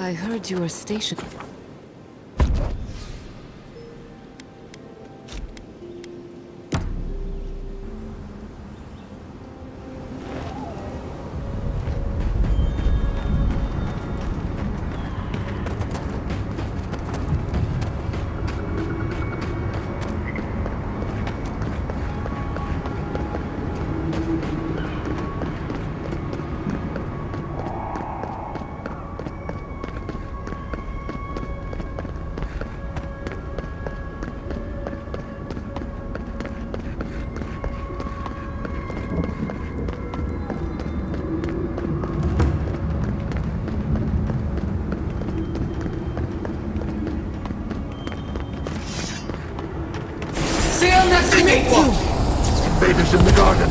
I heard you were stationed. Invaders in the garden!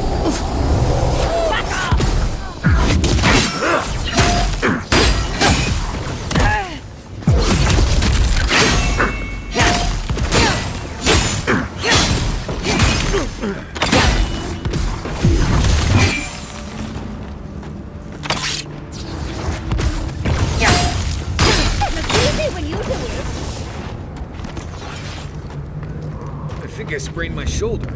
I think I sprained my shoulder.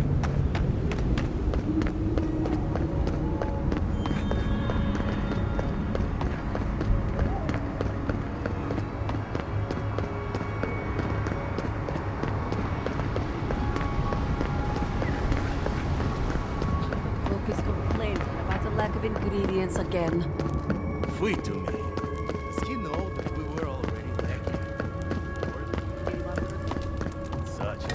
Ingredients again. Fui to me. Does he know that we were already there? Such a...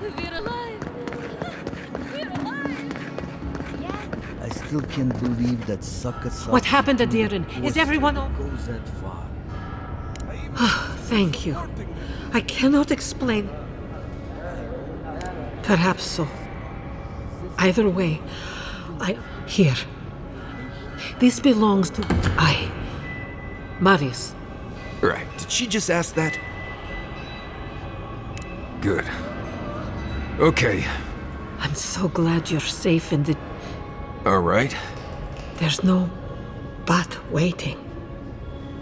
We're alive! We're alive! Yeah. I still can't believe that sucker. What happened to Darren? Is everyone goes that far? Thank you. I cannot explain. Perhaps so. Either way, Here. This belongs to... Marius. Right. Did she just ask that? Good. Okay. I'm so glad you're safe in the... All right. There's no but waiting.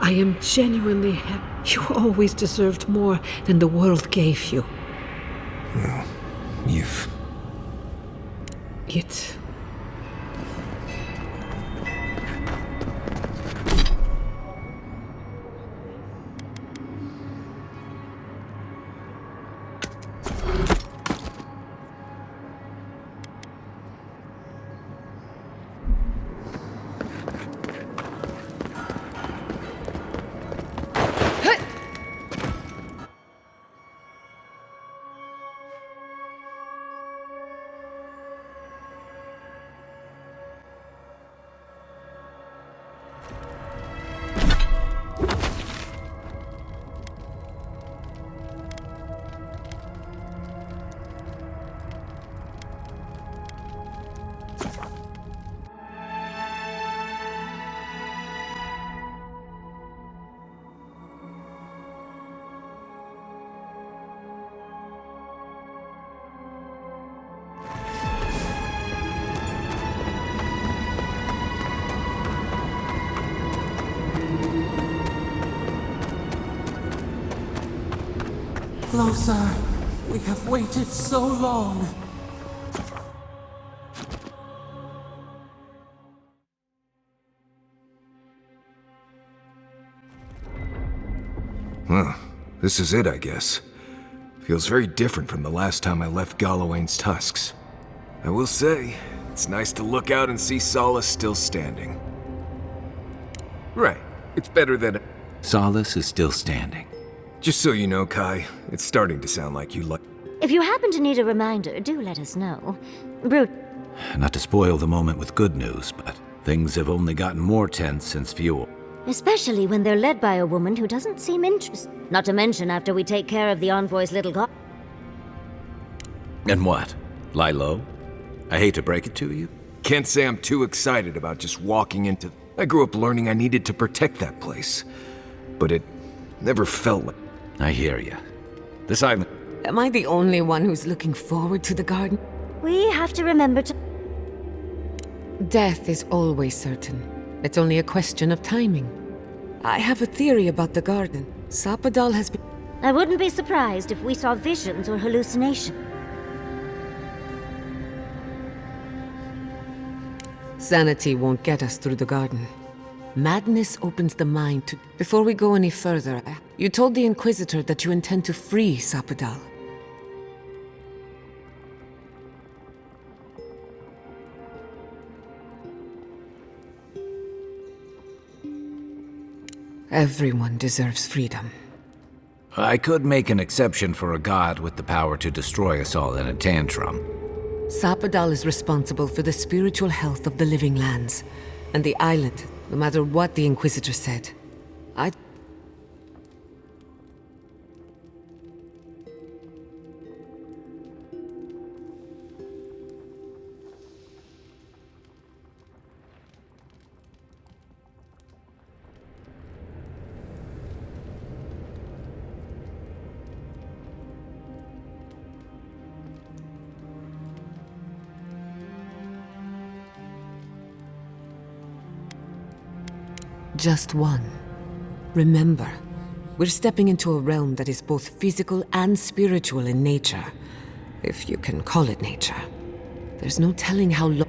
I am genuinely happy. You always deserved more than the world gave you. Well, you've... It... Closer. We have waited so long. Well, this is it, I guess. Feels very different from the last time I left Galawain's tusks. I will say, it's nice to look out and see Solace still standing. Right. It's better than... Solace is still standing. Just so you know, Kai, it's starting to sound like you like... If you happen to need a reminder, do let us know. Brute. Not to spoil the moment with good news, but things have only gotten more tense since Fuel. Especially when they're led by a woman who doesn't seem interested. Not to mention after we take care of the Envoy's little And what? Lie low? I hate to break it to you. Can't say I'm too excited about just walking into... I grew up learning I needed to protect that place. But it never felt like... I hear you. This island. Am I the only one who's looking forward to the garden? We have to remember to. Death is always certain. It's only a question of timing. I have a theory about the garden. Sapadal has been... I wouldn't be surprised if we saw visions or hallucinations. Sanity won't get us through the garden. Madness opens the mind to... Before we go any further, you told the Inquisitor that you intend to free Sapadal. Everyone deserves freedom. I could make an exception for a god with the power to destroy us all in a tantrum. Sapadal is responsible for the spiritual health of the living lands, and the island, no matter what the Inquisitor said. I... Just one. Remember, we're stepping into a realm that is both physical and spiritual in nature. If you can call it nature. There's no telling how long...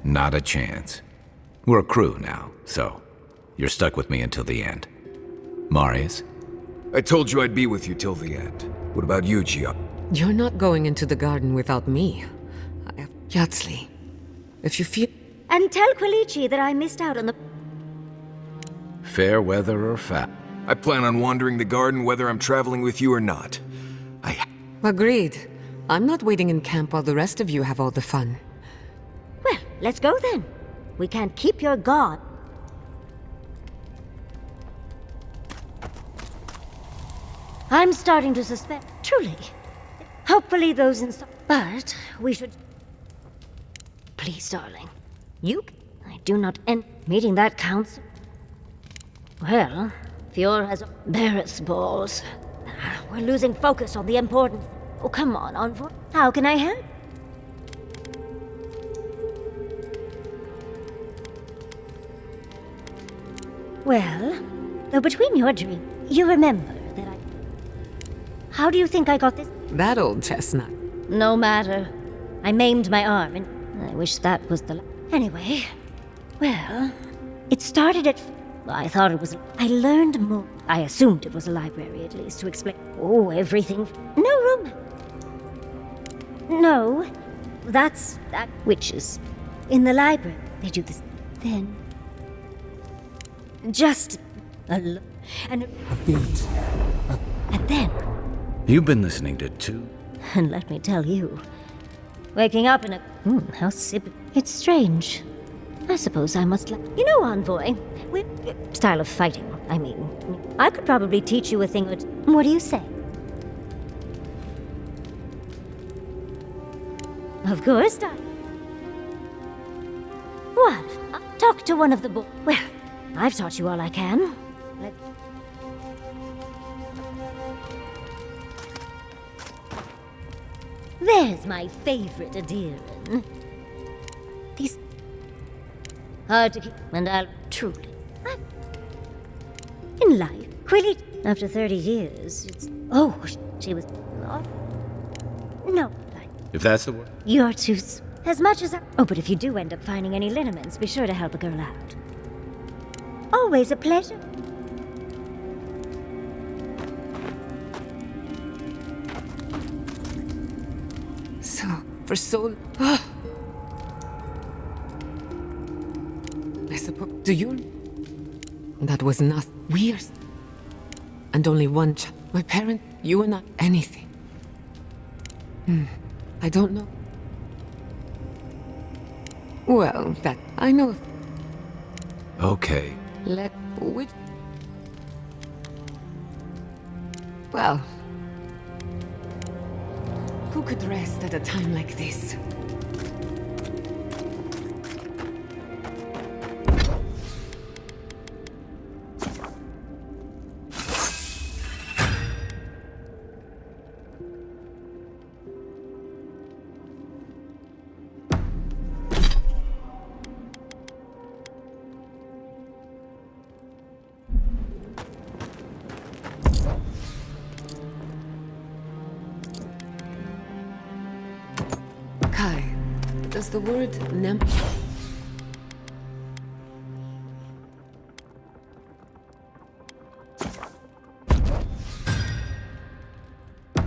Not a chance. We're a crew now, so you're stuck with me until the end. Marius? I told you I'd be with you till the end. What about you, Gia? You're not going into the garden without me. Yatsli, if you feel... And tell Quilici that I missed out on the... Fair weather or foul? I plan on wandering the garden whether I'm traveling with you or not. Agreed. I'm not waiting in camp while the rest of you have all the fun. Well, let's go then. We can't keep your god. I'm starting to suspect, truly. Hopefully those inside... But we should... Please, darling. I do not end meeting that council. Well, Fior has Barrett's balls. We're losing focus on the important... Oh, come on, Envoy. How can I help? Well, though between your dreams, you remember that I... How do you think I got this? That old chestnut. No matter. I maimed my arm, and I wish that was the... Anyway, well, it started at... I thought it was... I learned more. I assumed it was a library, at least, to explain... Oh, everything... No room. No, that's... that witches. In the library, they do this. Then... Just... and... A beat. And then... You've been listening to two? And let me tell you... Waking up in a... how sip... It's strange. I suppose I must You know, Envoy, style of fighting, I mean. I could probably teach you a thing or two. What do you say? Of course, darling. What? Talk to one of the boys. Well, I've taught you all I can. There's my favorite Adiran. These... hard to keep, and I'll truly... In life, Quilly, after 30 years, it's... Oh, she was... No, If that's the word. you're too... As much as I... Oh, but if you do end up finding any liniments, be sure to help a girl out. Always a pleasure. So, for so... I suppose... Do you... That was not weird. And only one child. My parent, you and I... Anything. I don't know. Well, that... I know... Okay. Let... Which... Well... Who could rest at a time like this? Does the word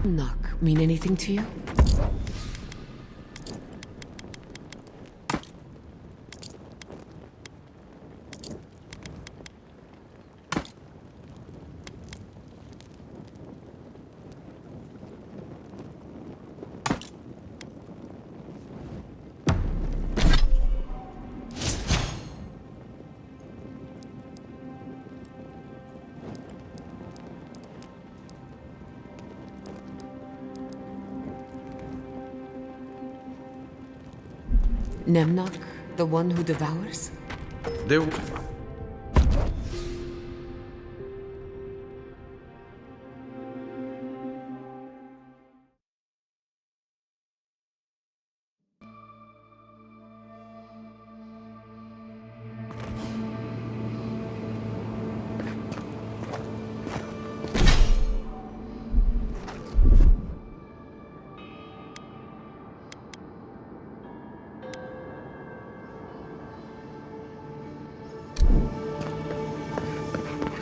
knock mean anything to you? Nemnock, the one who devours? There...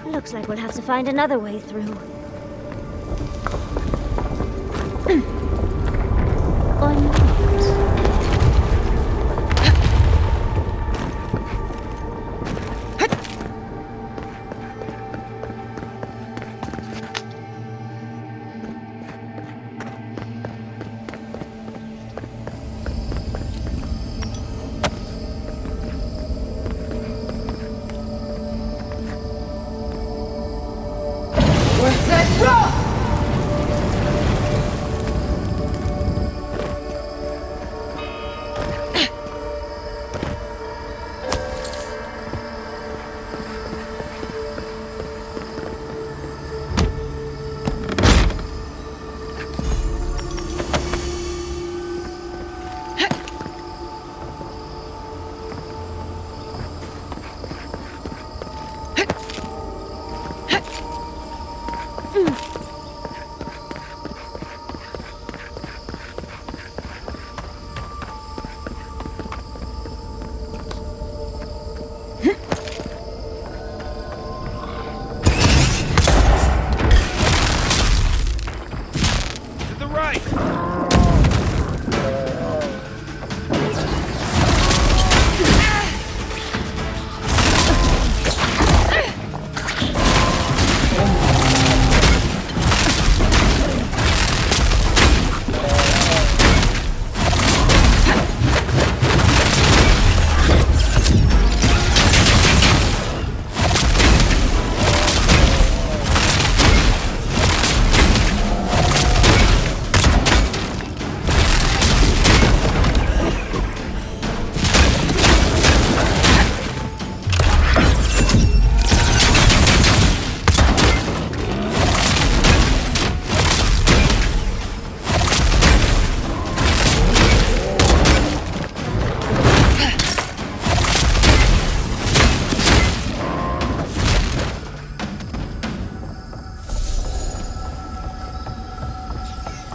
Looks like we'll have to find another way through. Or not.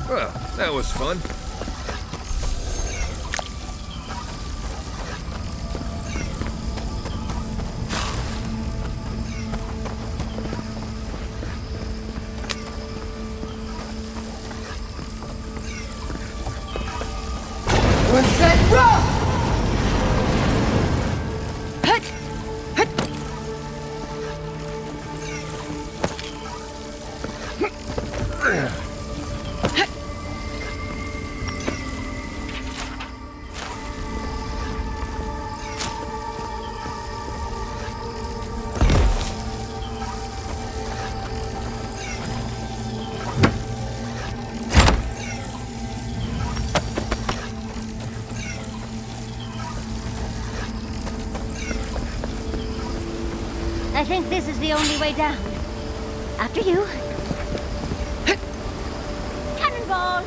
Well, that was fun. I think this is the only way down. After you. Cannonball!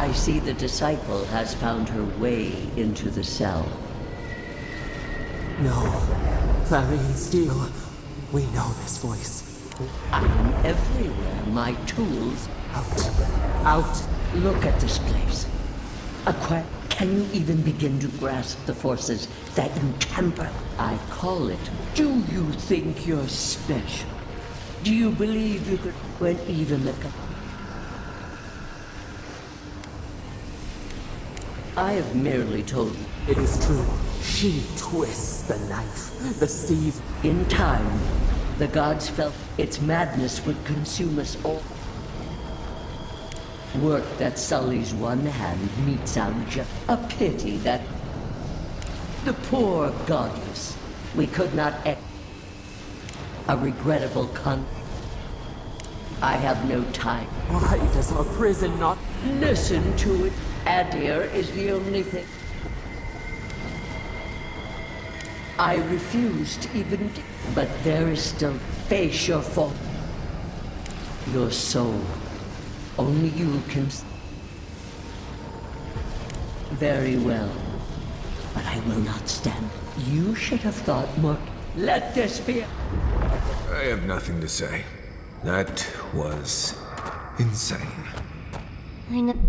I see the disciple has found her way into the cell. No. Clarion Steel. We know this voice. I am everywhere. My tools. Out. Out. Look at this place. Can you even begin to grasp the forces that you temper? I call it. Do you think you're special? Do you believe you could, when even the... I have merely told you. It is true. She twists the knife. The seas. In time, the gods felt its madness would consume us all. Work that sullies one hand meets out just a pity that the poor godless. We could not a regrettable I have no time. Why does our prison not... Listen to it. Adir is the only thing. I refuse to even... But there is still... Face your fault. Your soul. Only you can... Very well. But I will not stand. You should have thought more... Let this be... I have nothing to say. That was insane. I know.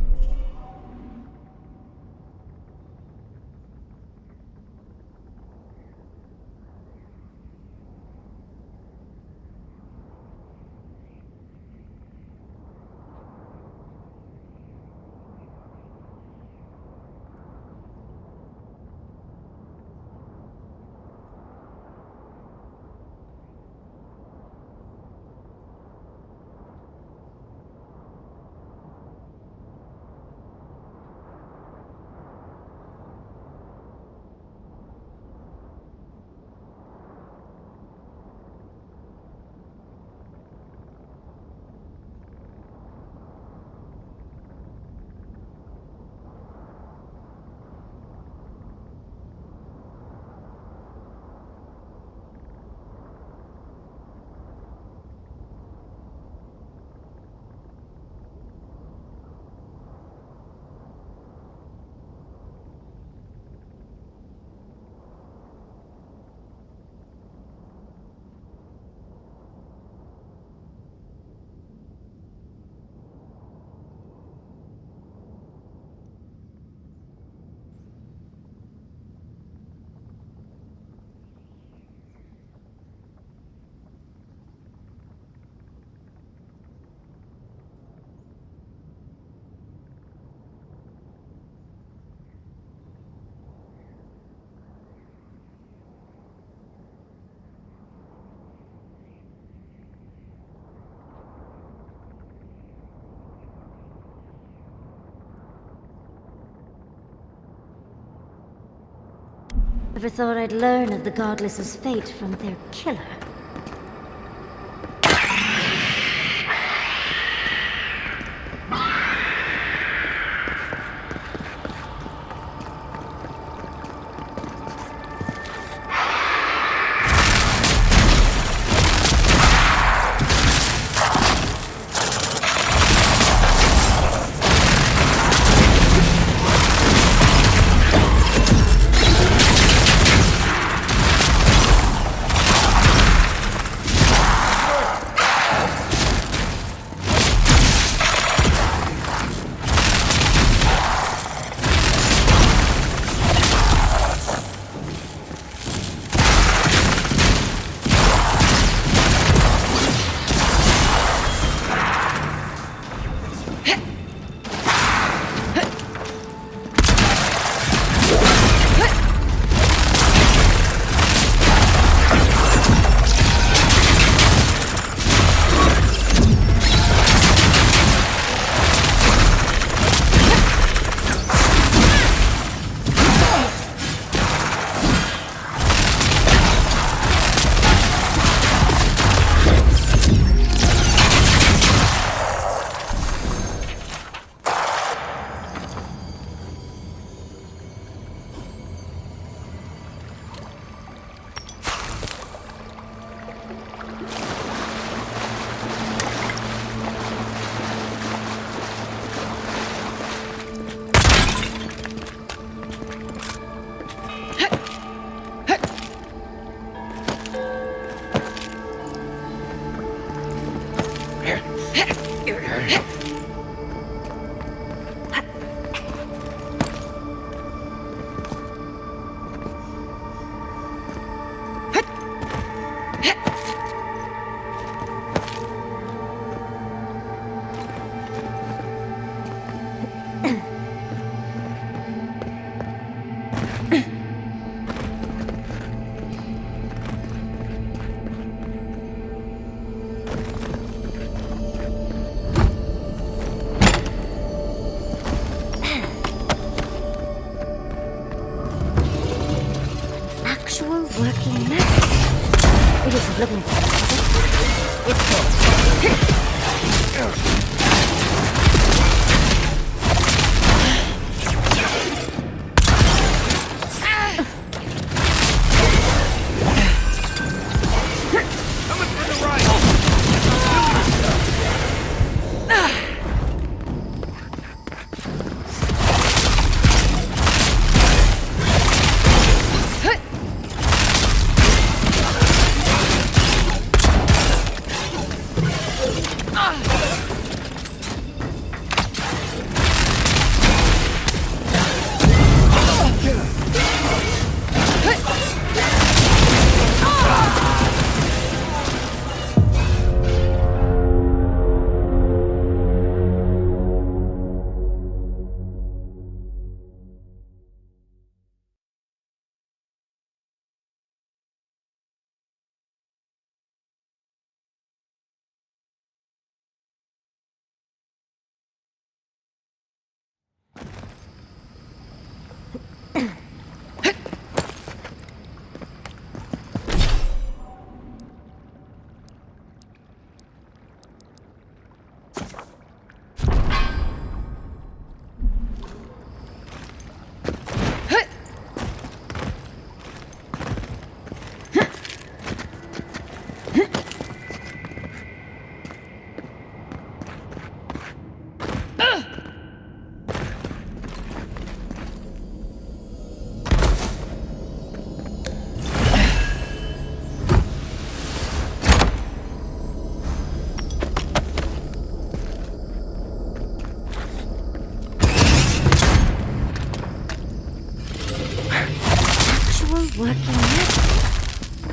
Never thought I'd learn of the Godless's fate from their killer. working method. It isn't looking good, is it? It's yours. Working method.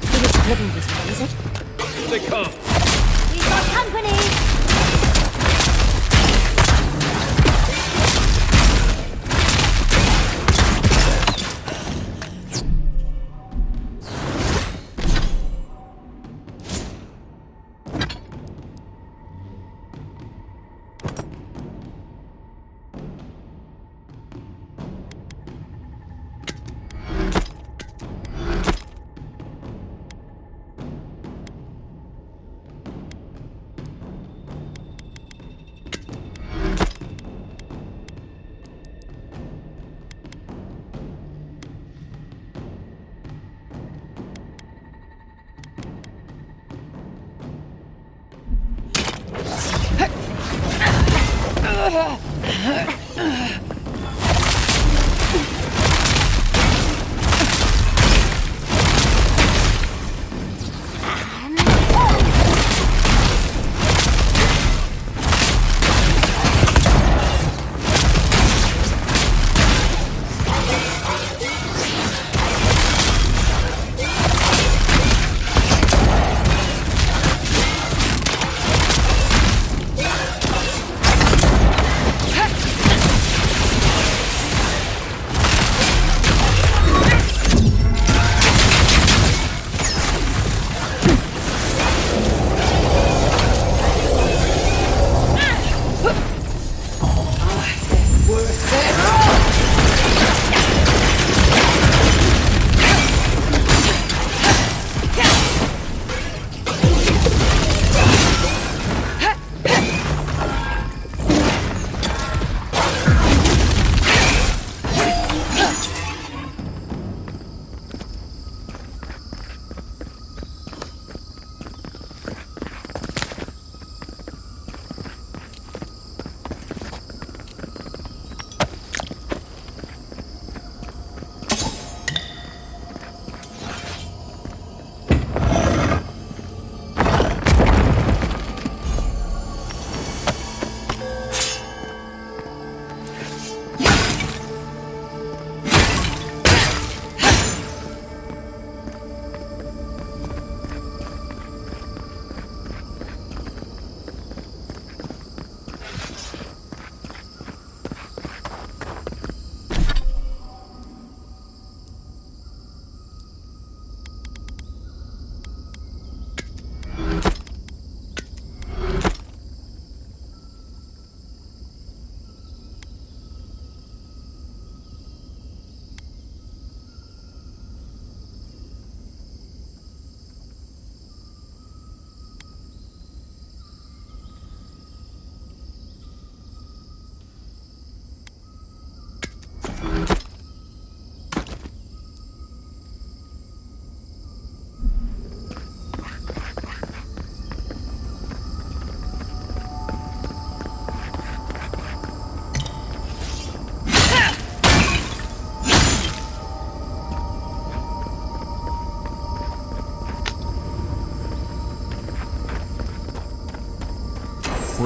It isn't living this way, is it? Here they come! We've got company!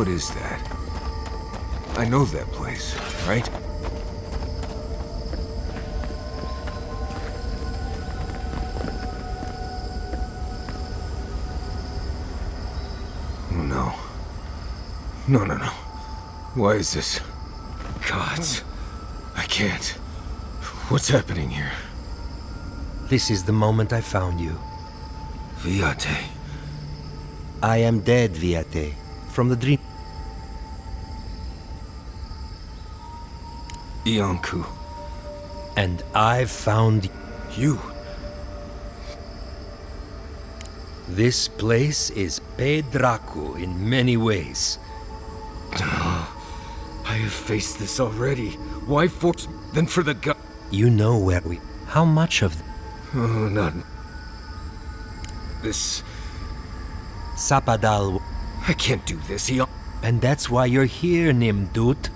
What is that? I know that place, right? Oh no. No. Why is this? Gods. I can't. What's happening here? This is the moment I found you. Viate. I am dead, Viate. From the dream. Ianku. And I've found You. this place is Pedraku in many ways. I have faced this already. Why force then for the god? You know where we... How much of... Oh, not... This... Sapadal... I can't do this, And that's why you're here, Nimdut.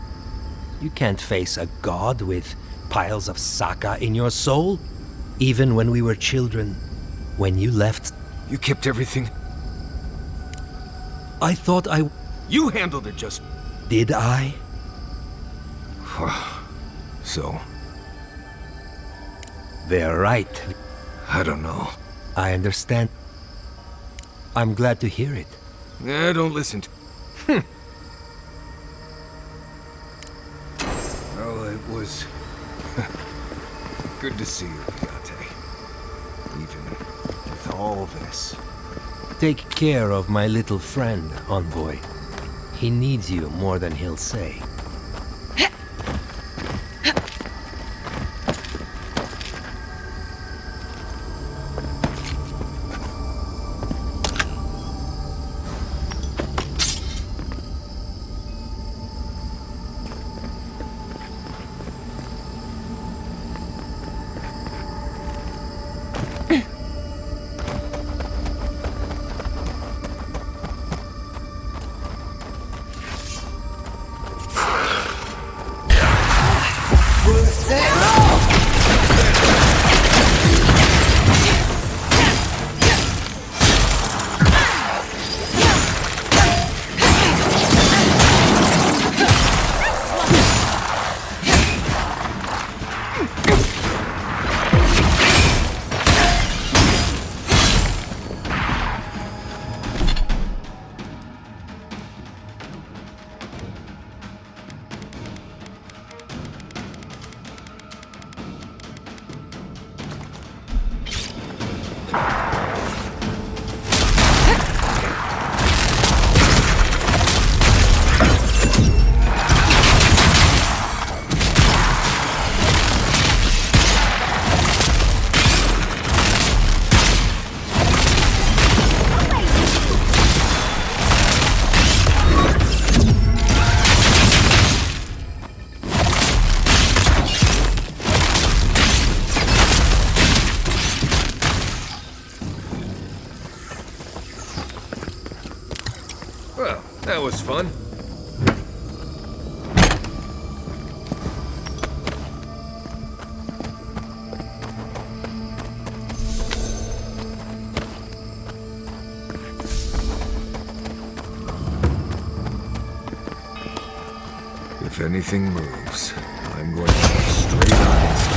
You can't face a god with piles of Saka in your soul. Even when we were children. When you left... You kept everything... I thought I... You handled it just... Did I? So... They're right. I don't know. I understand. I'm glad to hear it. Don't listen to... Well, it was... good to see you, Viate. Even with all this. Take care of my little friend, Envoy. He needs you more than he'll say. Well, that was fun. If anything moves, I'm going to go straight on inside.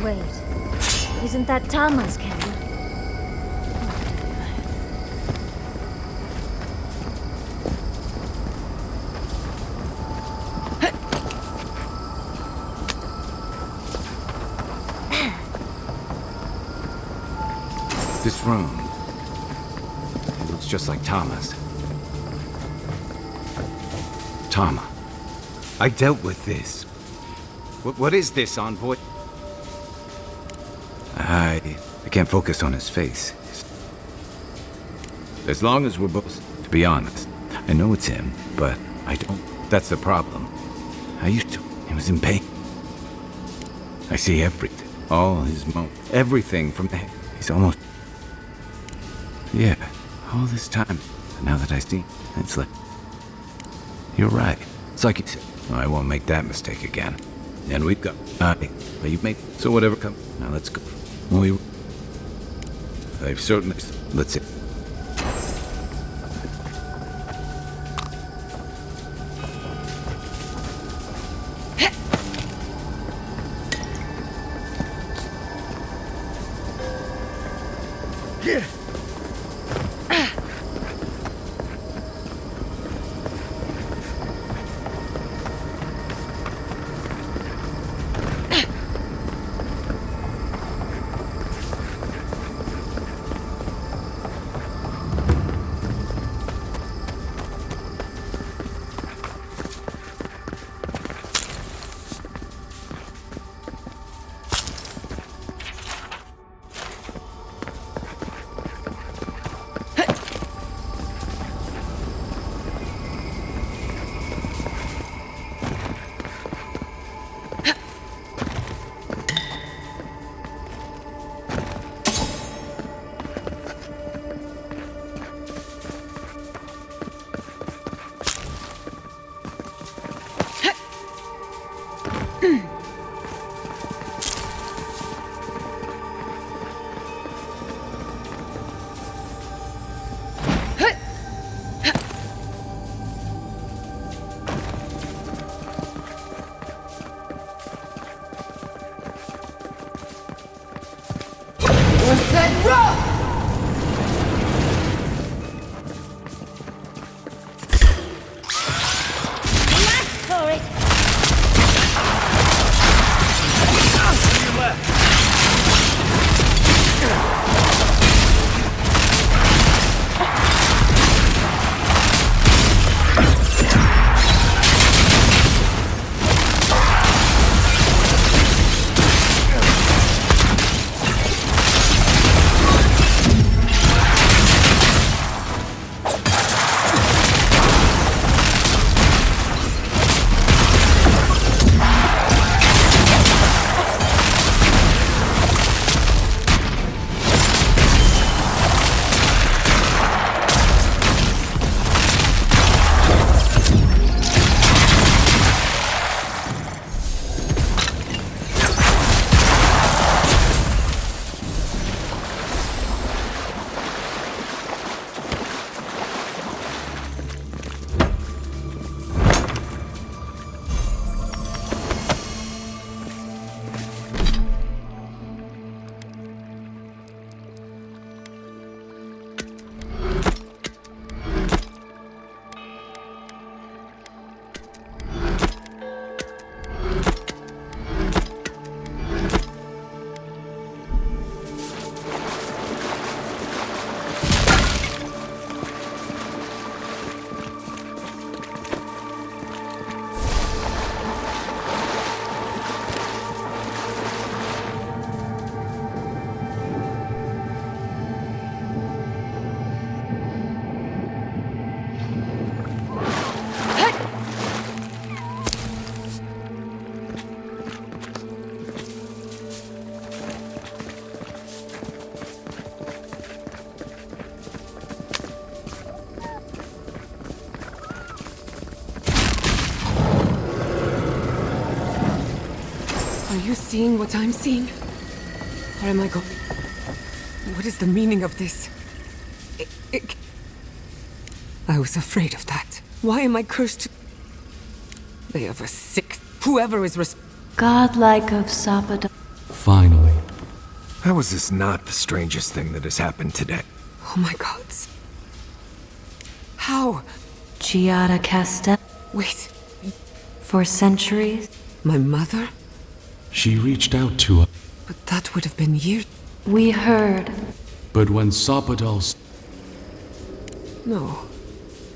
Wait. Isn't that Tama's camera? This room. It looks just like Tama's. Tama. I dealt with this. What is this, Envoy? I can't focus on his face. As long as we're both, to be honest, I know it's him, but I don't. That's the problem. I used to. He was in pain. I see everything. All his everything from the head. He's almost. Yeah, all this time. But now that I see, it's like. You're right. It's like you said. I won't make that mistake again. And we've got. But you make. So whatever comes. Now let's go. I've certainly. Let's see. Are you seeing what I'm seeing? Or am I going? What is the meaning of this? I was afraid of that. Why am I cursed to... They have a sick... Whoever is Godlike of Sapada. Finally. How is this not the strangest thing that has happened today? Oh my gods. How? Giada Casta. Wait, For centuries. my mother? She reached out to us, But that would have been years. We heard. but when Sopadal No.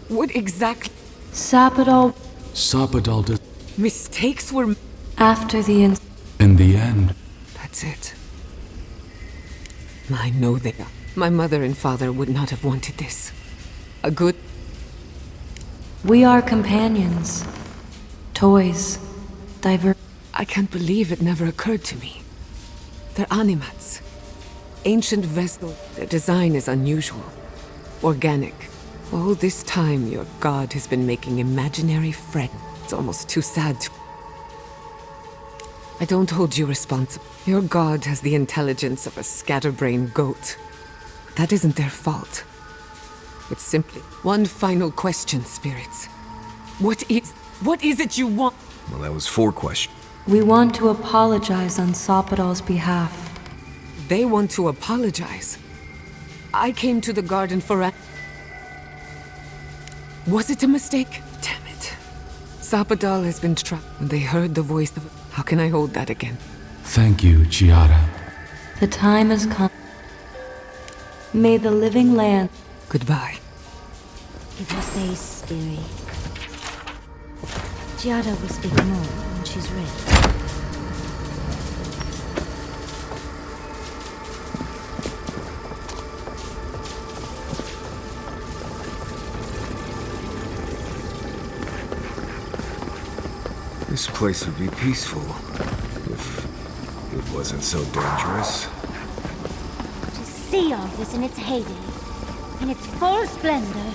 What exactly? Sapadal. Sopadal did, Mistakes were. After the in the end, That's it. I know that my mother and father would not have wanted this. A good. We are companions. Toys. I can't believe it never occurred to me. They're animats. Ancient vessels. Their design is unusual. Organic. All this time, your god has been making imaginary friends. It's almost too sad to. I don't hold you responsible. Your god has the intelligence of a scatterbrained goat. That isn't their fault. It's simply one final question, spirits. What is it you want? Well, that was 4 questions. We want to apologize on Sopadal's behalf. They want to apologize. I came to the garden for a. Was it a mistake? Damn it. Sapadal has been trapped when they heard the voice of. How can I hold that again? thank you, Giada. The time has come. May the living land. Goodbye. Give her space, Spirit. Giada will speak more when she's ready. This place would be peaceful if it wasn't so dangerous. To see all this in its heyday, in its full splendor.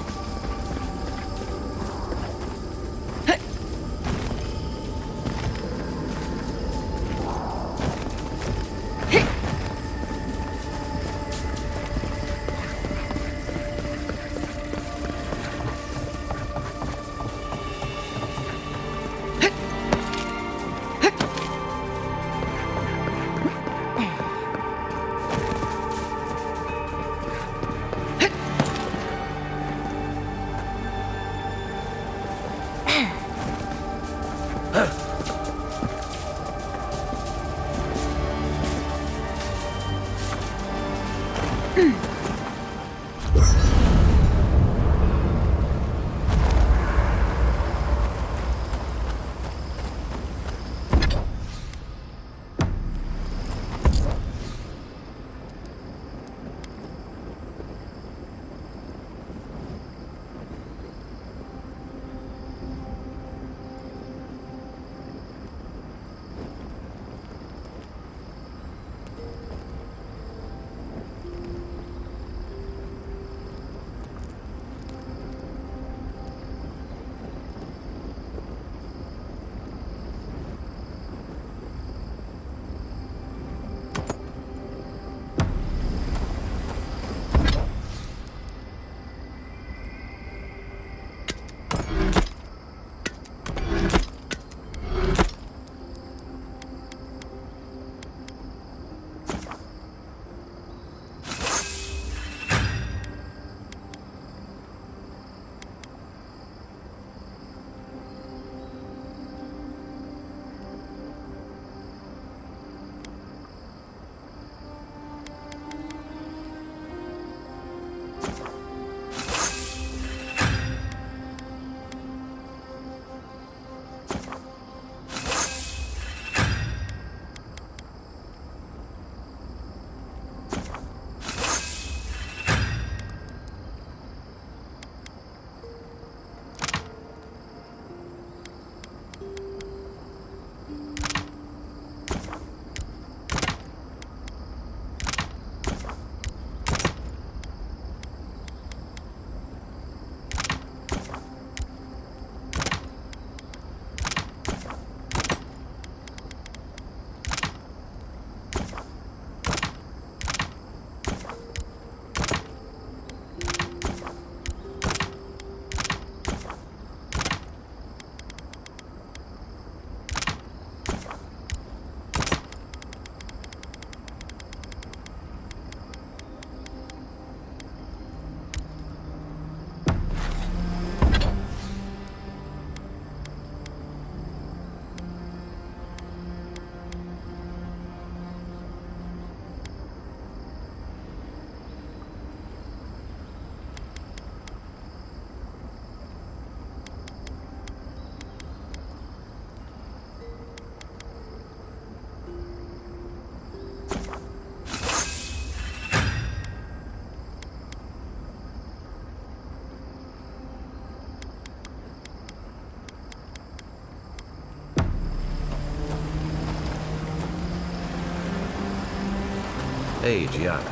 Hey, Giada.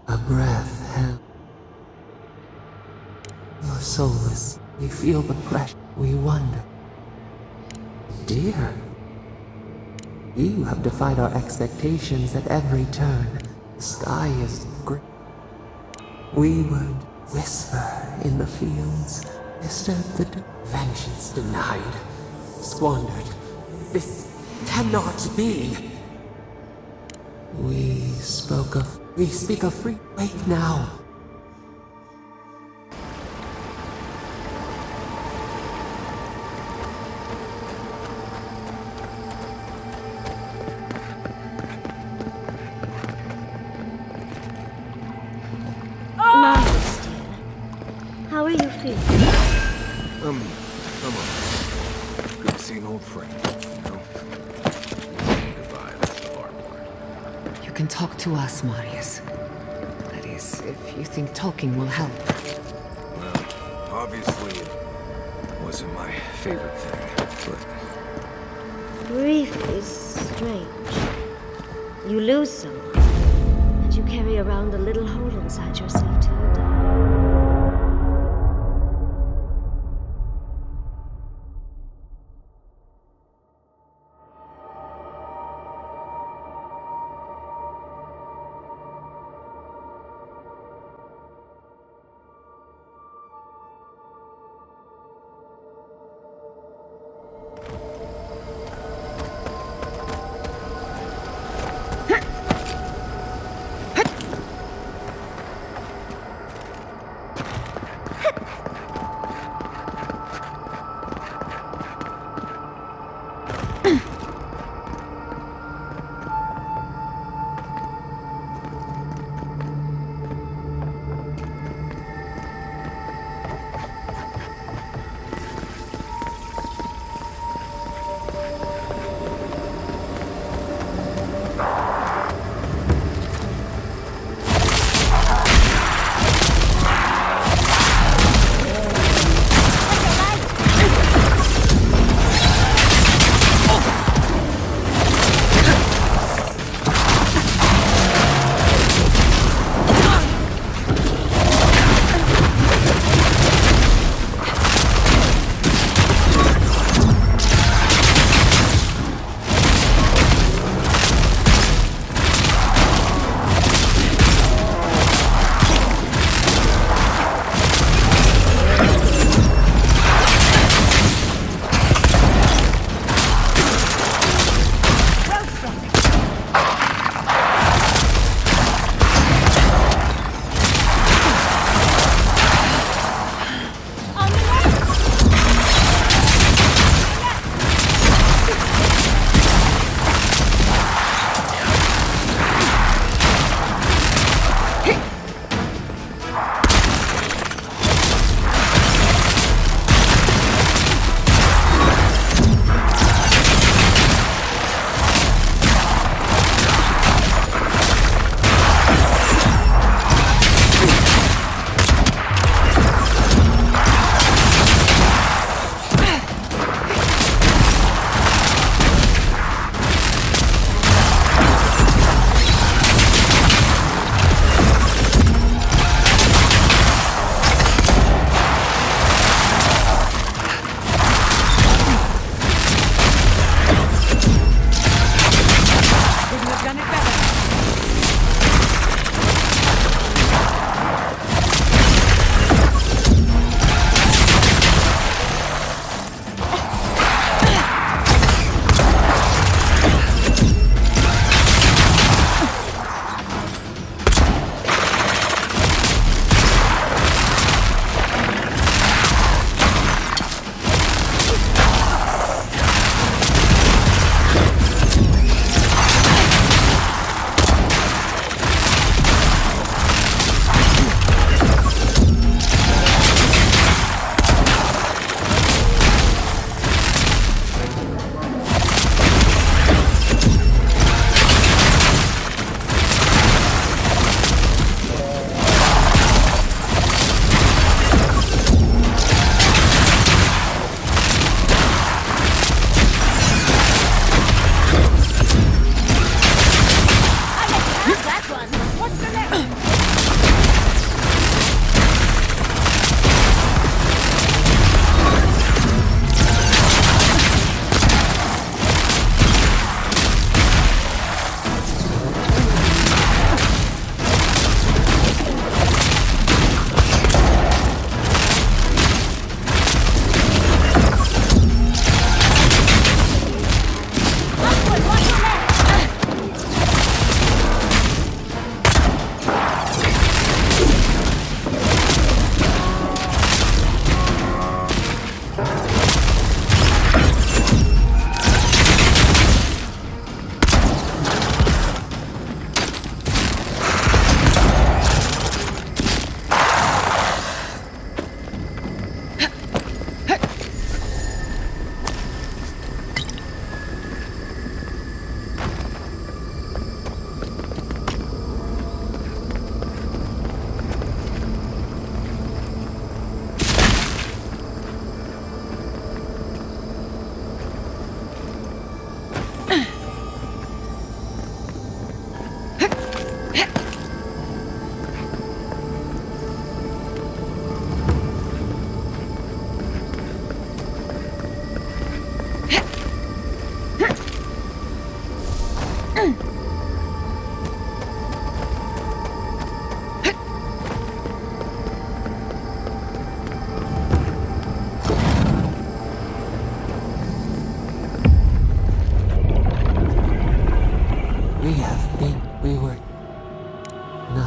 A breath held. Your soulless. We feel the pressure. We wonder. Dear, you have defied our expectations at every turn. The sky is gray. We would whisper in the fields, disturb the vengeance denied, squandered. This cannot be. We speak of free. Wake now. Miles, dear. How are you feeling? I'm alright. Good to see an old friend, you know? Goodbye, that's the hard part. You can talk to us, Marius. That is, if you think talking will help. Well, obviously it wasn't my favorite thing, but... Grief is strange. You lose someone, and you carry around a little hole inside yourself till you die.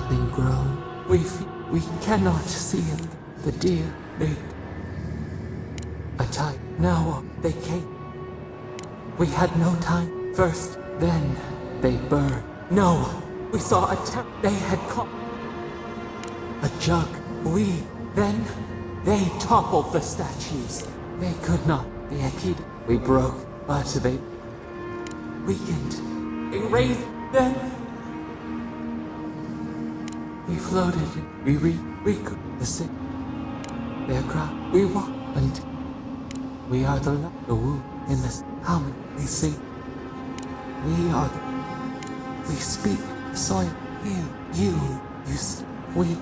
nothing grow. We cannot see it. The deer, a time. Now they came. We had no time. First, then they burned. No, we saw a they had caught a jug. Then they toppled the statues. They could not. The Akita. We broke, but they weakened. They raised. Then we floated. We could the sick. Their cry. We walk until we are the woo in this. How many we sing? We are the. We speak soil. You. We.